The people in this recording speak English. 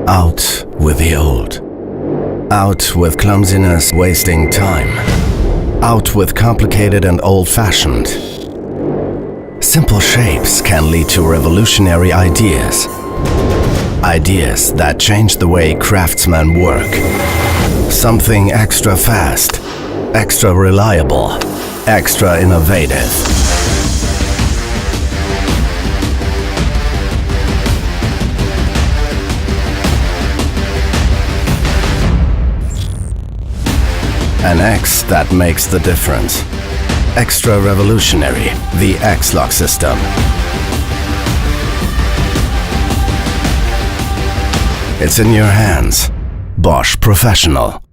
Out with the old. Out with clumsiness wasting time. Out with complicated and old-fashioned. Simple shapes can lead to revolutionary ideas. Ideas that change the way craftsmen work. Something extra fast, extra reliable, extra innovative. An X that makes the difference. Extra revolutionary, the X-Lock system. It's in your hands. Bosch Professional.